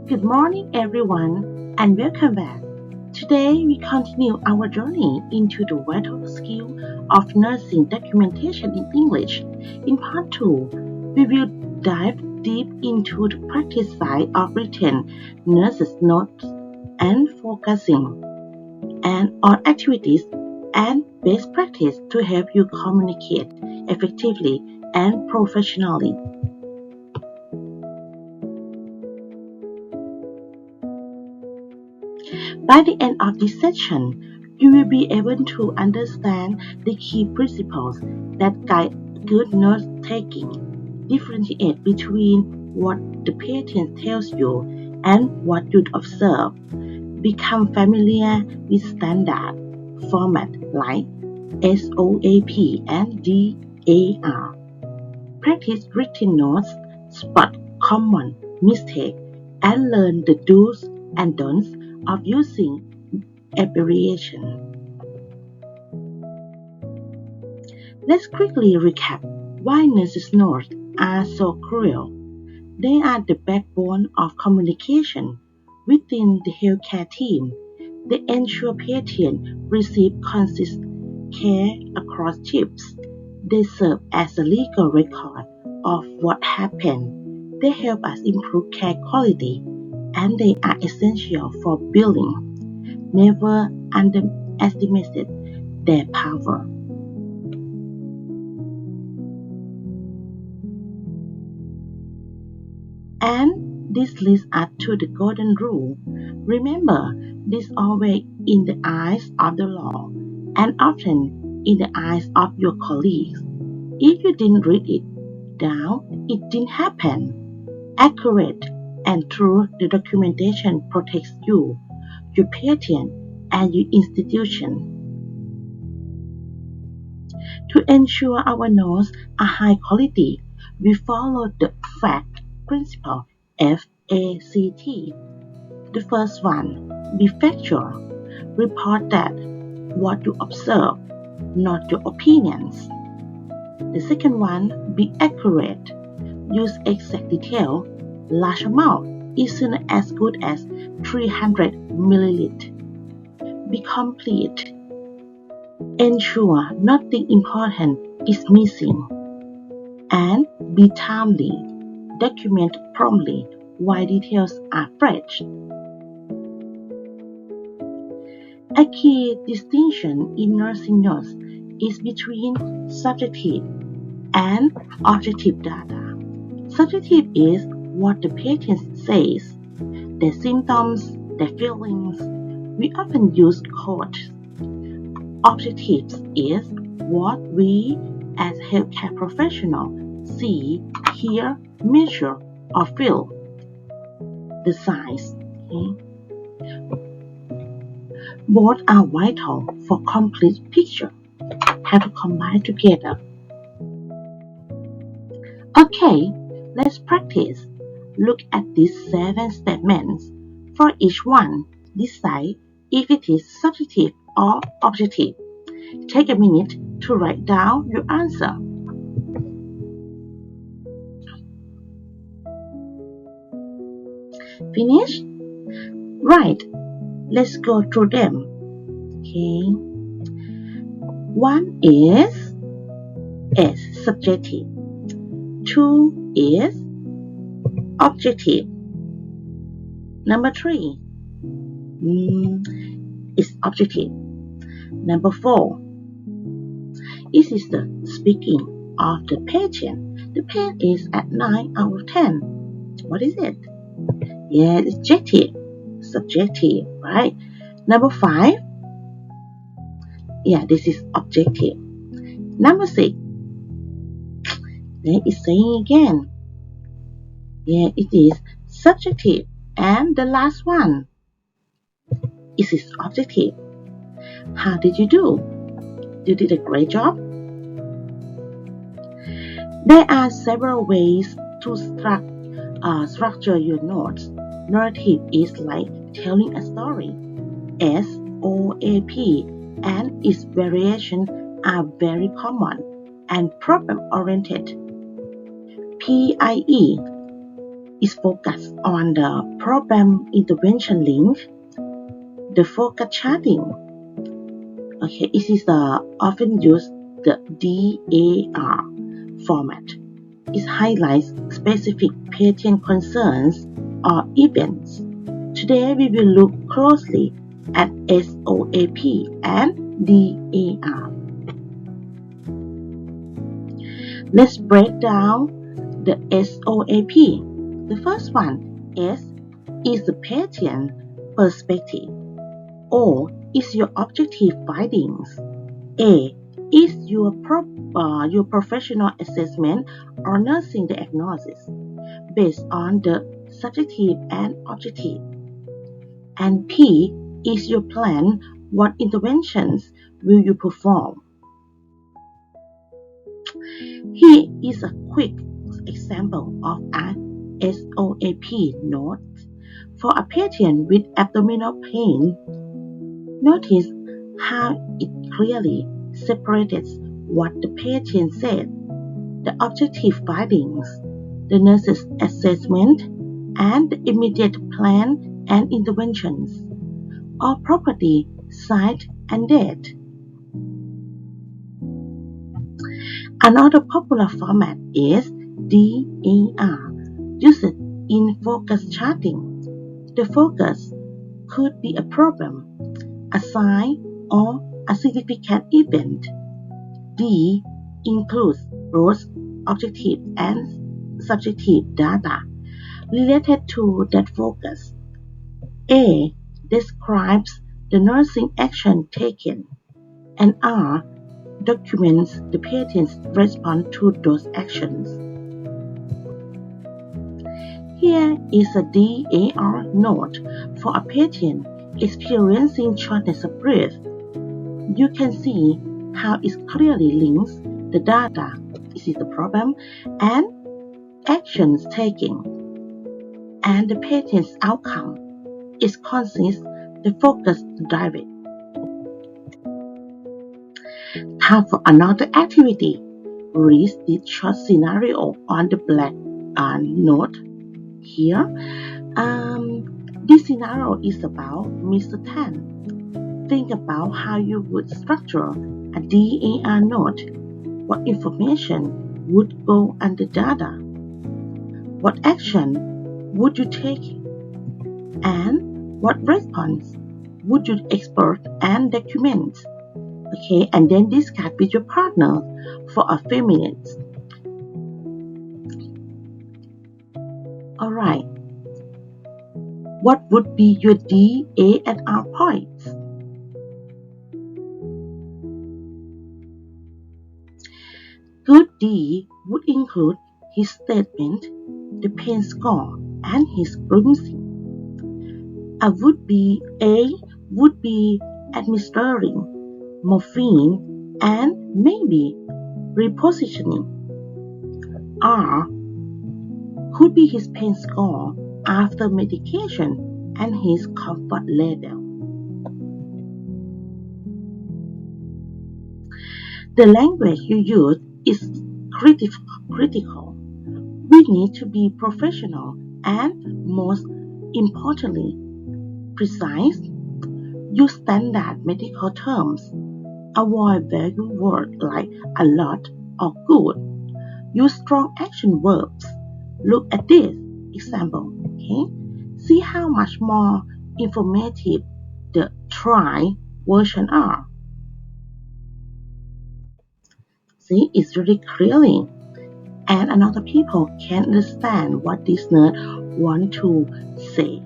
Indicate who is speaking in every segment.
Speaker 1: Good morning, everyone, and welcome back. Today, we continue our journey into the vital skill of nursing documentation in English. In part 2, we will dive deep into the practice side of written nurses' notes and focusing and on activities and best practice to help you communicate effectively and professionally. By the end of this session, you will be able to understand the key principles that guide good note taking, differentiate between what the patient tells you and what you observe, become familiar with standard format like SOAP and DAR. Practice written notes, spot common mistakes, and learn the do's and don'ts of using abbreviation. Let's quickly recap why nurses' notes are so crucial. They are the backbone of communication within the healthcare team. They ensure patients receive consistent care across shifts. They serve as a legal record of what happened. They help us improve care quality, and they are essential for billing. Never underestimate their power. And this leads us to the golden rule. Remember, this always in the eyes of the law, and often in the eyes of your colleagues. If you didn't read it down, it didn't happen. Accurate and true the documentation protects you, your patient, and your institution. To ensure our notes are high quality, we follow the FACT principle FACT. The first one, be factual. Report that what you observe, not your opinions. The second one, be accurate. Use exact detail. Large amount isn't as good as 300 milliliters. Be complete. Ensure nothing important is missing. And be timely. Document promptly while details are fresh. A key distinction in nursing notes is between subjective and objective data. Subjective is what the patient says, their symptoms, their feelings. We often use quotes. Objective is what we as healthcare professionals see, hear, measure, or feel. The signs. Both are vital for complete picture. Have to combine together. Okay, let's practice. Look at these 7 statements. For each one, decide if it is subjective or objective. Take a minute to write down your answer. Finish? Right. Let's go through them. Okay. One is subjective. 2 is objective. Number 3 is objective. Number 4, this is the speaking of the patient. The pen is at 9 out of 10. What is it? Yeah, it's subjective, right? Number 5, yeah, this is objective. Number 6, then it's saying again. Yeah, it is subjective. And the last one, it is objective. How did you do? You did a great job. There are several ways to structure your notes. Narrative is like telling a story. SOAP and its variations are very common and problem-oriented. PIE is focused on the problem intervention link, the focus charting. Okay, it is often used the DAR format. It highlights specific patient concerns or events. Today we will look closely at SOAP and DAR. Let's break down the SOAP. The first one, S, is the patient perspective. O is your objective findings. A is your professional assessment or nursing diagnosis based on the subjective and objective. And P is your plan. What interventions will you perform? Here is a quick example of an SOAP note. For a patient with abdominal pain, notice how it clearly separates what the patient said, the objective findings, the nurse's assessment, and the immediate plan and interventions, or property, site, and date. Another popular format is DAR, used in focus charting. The focus could be a problem, a sign, or a significant event. D includes both objective and subjective data related to that focus. A describes the nursing action taken, and R documents the patient's response to those actions. Here is a DAR note for a patient experiencing shortness of breath. You can see how it clearly links the data, this is the problem, and actions taken, and the patient's outcome. It consists the focus direct. Time for another activity. Read this short scenario on the black note here. This scenario is about Mr. Tan. Think about how you would structure a DAR note. What information would go under data? What action would you take? And what response would you export and document? Okay, and then discuss with your partner for a few minutes. Alright, what would be your D, A, and R points? Good D would include his statement, the pain score, and his bruising. A would be administering morphine and maybe repositioning. R could be his pain score after medication and his comfort level. The language you use is critical. We need to be professional and, most importantly, precise. Use standard medical terms. Avoid vague words like a lot or good. Use strong action verbs. Look at this example. Okay? See how much more informative the try version are. See, it's really clearly, and another people can understand what this nerd want to say.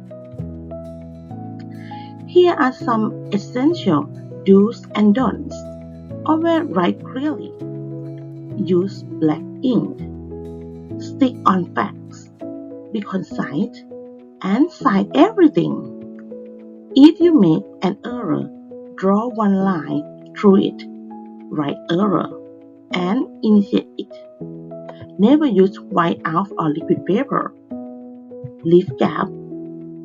Speaker 1: Here are some essential do's and don'ts. Always write clearly. Use black ink. Stick on facts. Be concise and cite everything. If you make an error, draw one line through it. Write error and initiate it. Never use whiteout or liquid paper. Leave gap,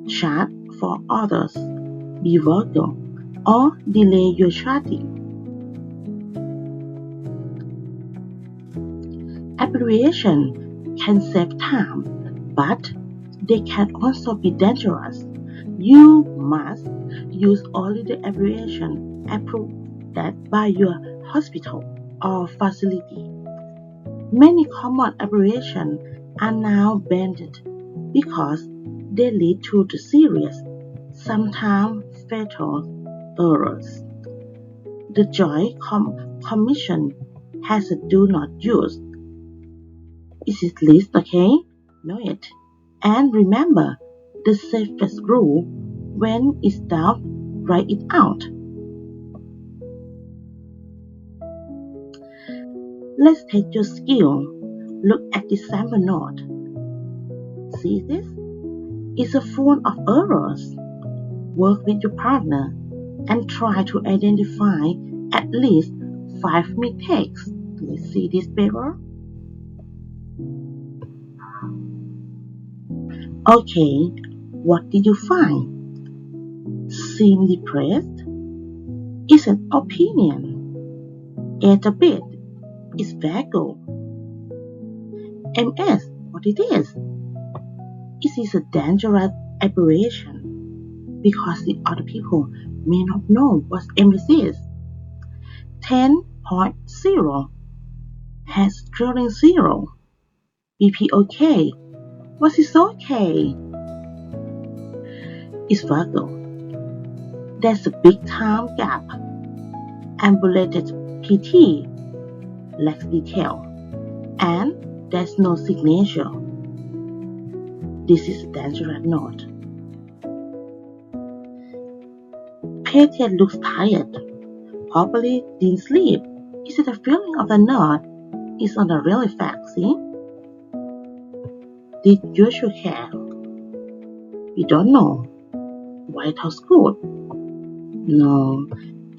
Speaker 1: chart for others. Be vulgar or delay your charting. Abbreviation can save time, but They can also be dangerous. You must use only the abbreviation approved that by your hospital or facility. Many common abbreviations are now banned because they lead to the serious, sometimes fatal errors. The Joint Commission has a do not use. Is it list okay? Know it. And remember, the safest rule when it's doubt, write it out. Let's take your skill. Look at the sample note. See this? It's full of errors. Work with your partner and try to identify at least 5 mistakes. Let's see this paper. Okay, what did you find? Seem depressed? It's an opinion. It's a bit. It's vague. MS, what it is? It is a dangerous aberration because the other people may not know what MS is. 10.0 has drilling 0. BP okay. What is okay? It's vague. There's a big time gap. Ambulated PT lacks detail, and there's no signature. This is a dangerous note. Patient looks tired, probably didn't sleep. Is it a feeling of the note? It's not a real fact, see? Did you should care? We don't know. White House good? No.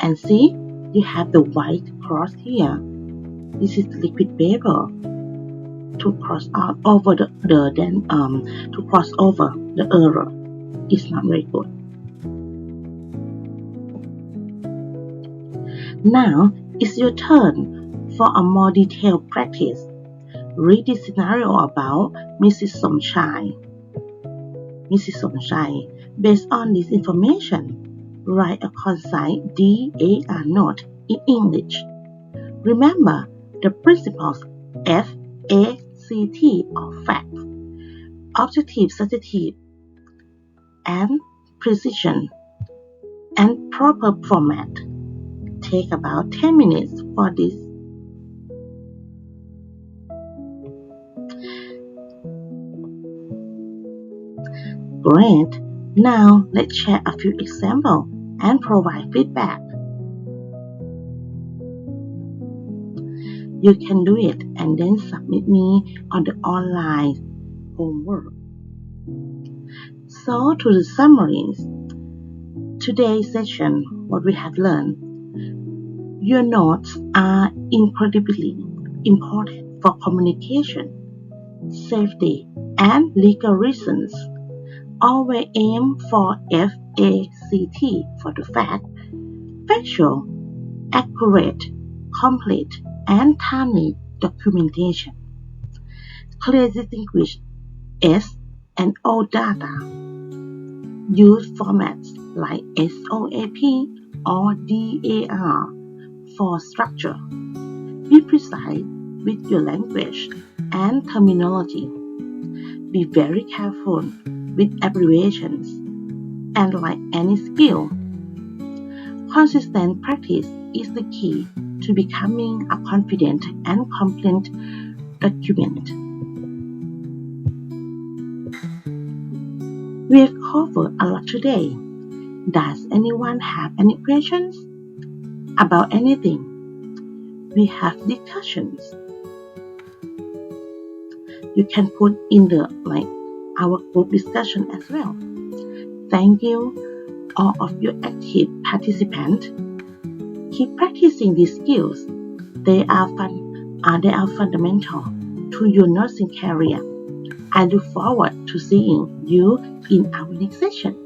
Speaker 1: And see, you have the white cross here. This is the liquid paper to cross over the error. It's not very good. Now it's your turn for a more detailed practice. Read the scenario about Mrs. Somchai. Mrs. Somchai, based on this information, write a concise DAR note in English. Remember the principles FACT of fact, objective, subjective, and precision, and proper format. Take about 10 minutes for this. Great! Now let's share a few examples and provide feedback. You can do it and then submit me on the online homework. So to the summaries. Today's session, what we have learned. Your notes are incredibly important for communication, safety, and legal reasons. Always aim for FACT for the fact, factual, accurate, complete, and timely documentation. Clearly distinguish S and O data. Use formats like SOAP or DAR for structure. Be precise with your language and terminology. Be very careful with abbreviations, and like any skill, consistent practice is the key to becoming a confident and complete document. We have covered a lot today. Does anyone have any questions about anything? We have discussions. You can put in our group discussion as well. Thank you, all of you active participants. Keep practicing these skills. They are fundamental to your nursing career. I look forward to seeing you in our next session.